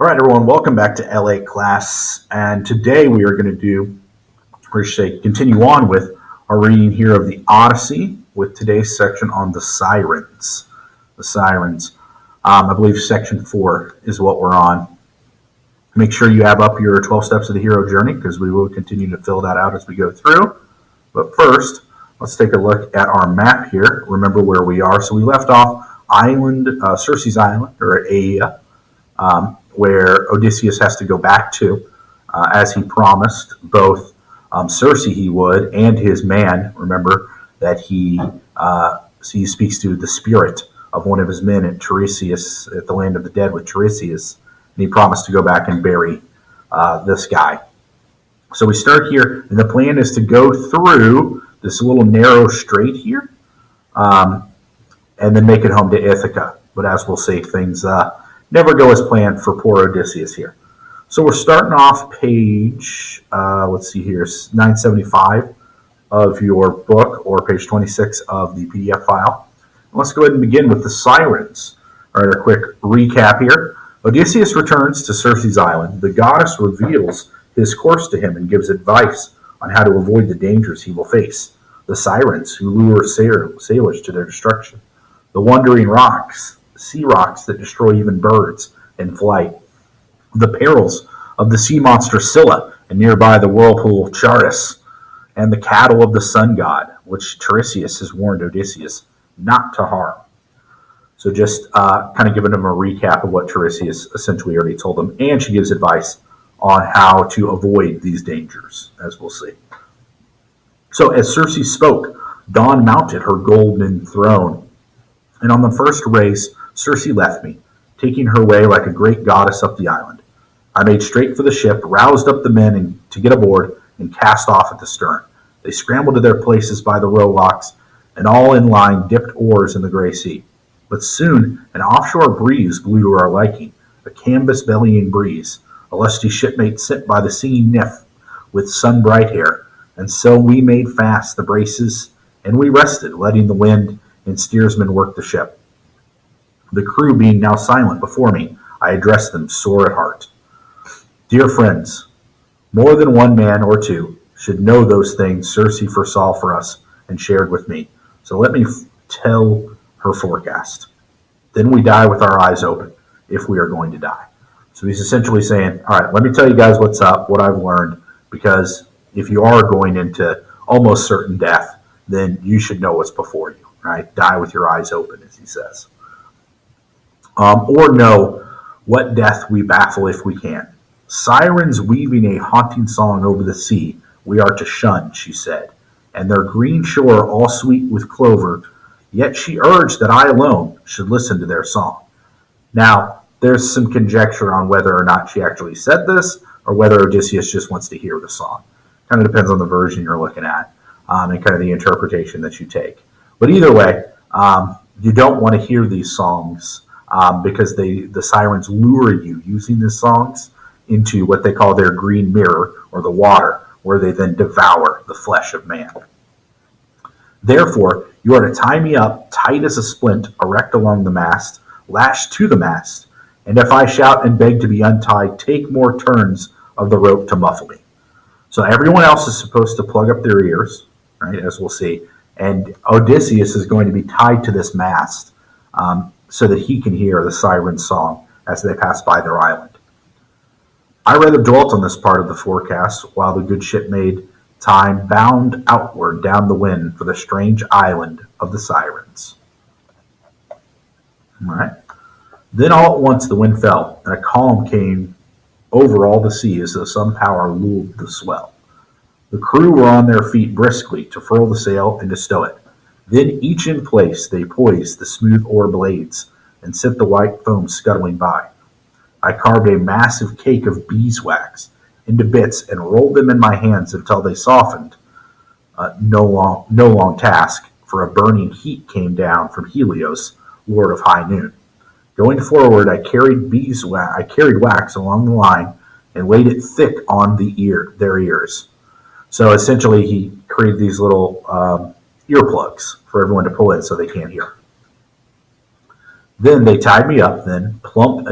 All right, everyone, welcome back to LA class. And today we are going to continue on with our reading here of the Odyssey with today's section on the Sirens. The Sirens. I believe section 4 is what we're on. Make sure you have up your 12 steps of the hero journey because we will continue to fill that out as we go through. But first, let's take a look at our map here. Remember where we are. So we left off Circe's Island, or Aea, where Odysseus has to go back to, as he promised both Circe he would and his man. Remember that he speaks to the spirit of one of his men at Tiresias, at the land of the dead with Tiresias, and he promised to go back and bury this guy. So we start here, and the plan is to go through this little narrow strait here, and then make it home to Ithaca. But as we'll see, things never go as planned for poor Odysseus here. So we're starting off page, let's see here, 975 of your book, or page 26 of the PDF file. Let's go ahead and begin with the Sirens. All right, a quick recap here. Odysseus returns to Circe's island. The goddess reveals his course to him and gives advice on how to avoid the dangers he will face. The Sirens, who lure sailors to their destruction. The wandering rocks, sea rocks that destroy even birds in flight. The perils of the sea monster Scylla, and nearby the whirlpool Charis, and the cattle of the sun god, which Tiresias has warned Odysseus not to harm. So just kind of giving him a recap of what Tiresias essentially already told him, and she gives advice on how to avoid these dangers, as we'll see. So as Circe spoke, Dawn mounted her golden throne, and on the first race, Circe left me, taking her way like a great goddess up the island. I made straight for the ship, roused up the men to get aboard, and cast off at the stern. They scrambled to their places by the rowlocks, and all in line dipped oars in the gray sea. But soon an offshore breeze blew to our liking, a canvas-bellying breeze, a lusty shipmate sent by the singing nymph with sun-bright hair. And so we made fast the braces, and we rested, letting the wind and steersman work the ship. The crew being now silent before me, I addressed them sore at heart. Dear friends, more than one man or two should know those things Circe foresaw for us and shared with me. So let me tell her forecast. Then we die with our eyes open, if we are going to die. So he's essentially saying, all right, let me tell you guys what's up, what I've learned, because if you are going into almost certain death, then you should know what's before you, right? Die with your eyes open, as he says. Or know what death we baffle if we can. Sirens weaving a haunting song over the sea we are to shun, she said, and their green shore all sweet with clover, yet she urged that I alone should listen to their song. Now, there's some conjecture on whether or not she actually said this, or whether Odysseus just wants to hear the song. Kind of depends on the version you're looking at, and kind of the interpretation that you take. But either way, you don't want to hear these songs because the sirens lure you using these songs into what they call their green mirror, or the water, where they then devour the flesh of man. Therefore, you are to tie me up tight as a splint, erect along the mast, lashed to the mast, and if I shout and beg to be untied, take more turns of the rope to muffle me. So everyone else is supposed to plug up their ears, right, as we'll see, and Odysseus is going to be tied to this mast so that he can hear the siren song as they pass by their island. I rather dwelt on this part of the forecast while the good ship made time bound outward down the wind for the strange island of the Sirens. All right. Then all at once the wind fell, and a calm came over all the sea as though some power lulled the swell. The crew were on their feet briskly to furl the sail and to stow it. Then each in place they poised the smooth oar blades and sent the white foam scuttling by. I carved a massive cake of beeswax into bits and rolled them in my hands until they softened. No long task, for a burning heat came down from Helios, lord of high noon. Going forward, I carried wax along the line and laid it thick on their ears. So essentially, he created these little earplugs for everyone to pull in so they can't hear. Then they tied me up, plump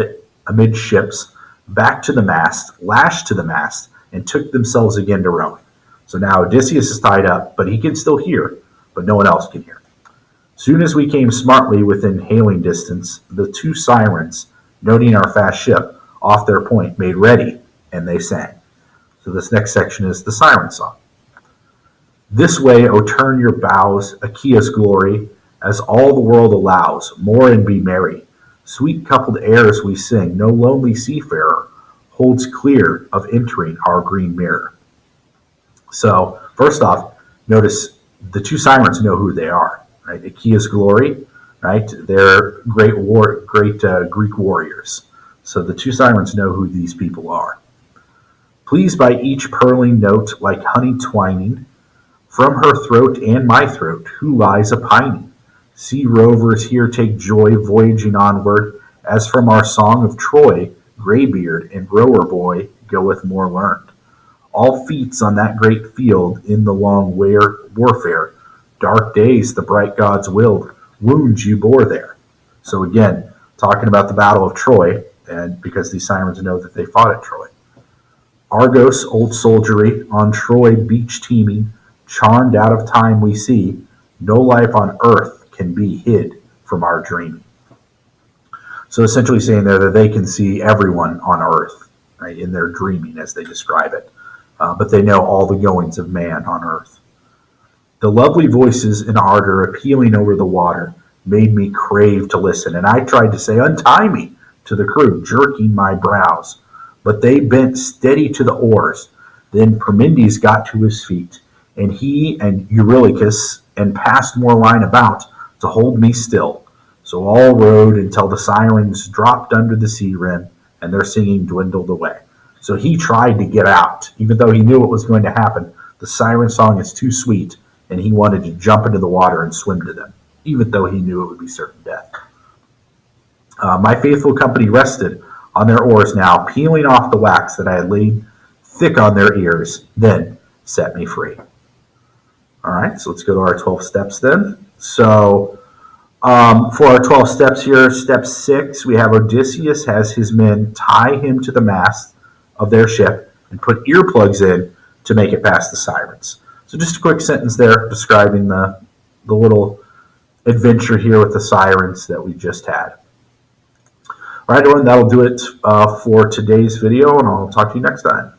amidships, back to the mast, lashed to the mast, and took themselves again to rowing. So now Odysseus is tied up, but he can still hear, but no one else can hear. Soon as we came smartly within hailing distance, the two sirens, noting our fast ship, off their point, made ready, and they sang. So this next section is the siren song. This way, O turn your bows, Achaea's glory, as all the world allows, more and be merry. Sweet coupled airs we sing, no lonely seafarer holds clear of entering our green mirror. So, first off, notice the two sirens know who they are, right? Achaea's glory, right? They're great Greek warriors. So the two sirens know who these people are. Pleased by each purling note, like honey twining, from her throat and my throat, who lies a pining? Sea rovers here take joy, voyaging onward, as from our song of Troy, graybeard and rower boy goeth more learned. All feats on that great field in the long warfare, dark days the bright gods willed, wounds you bore there. So again, talking about the Battle of Troy, and because these sirens know that they fought at Troy. Argos, old soldiery, on Troy beach teeming, charmed out of time we see, no life on earth can be hid from our dreaming. So essentially saying there that they can see everyone on earth, right, in their dreaming as they describe it. But they know all the goings of man on earth. The lovely voices in ardor appealing over the water made me crave to listen, and I tried to say, untie me, to the crew, jerking my brows. But they bent steady to the oars. Then Parmenides got to his feet, and he and Eurylochus and passed more line about to hold me still. So all rowed until the sirens dropped under the sea rim, and their singing dwindled away. So he tried to get out, even though he knew what was going to happen. The siren song is too sweet, and he wanted to jump into the water and swim to them, even though he knew it would be certain death. My faithful company rested on their oars now, peeling off the wax that I had laid thick on their ears, then set me free. All right, so let's go to our 12 steps then. So for our 12 steps here, step 6, we have Odysseus has his men tie him to the mast of their ship and put earplugs in to make it past the sirens. So just a quick sentence there describing the little adventure here with the sirens that we just had. All right, everyone, that'll do it for today's video, and I'll talk to you next time.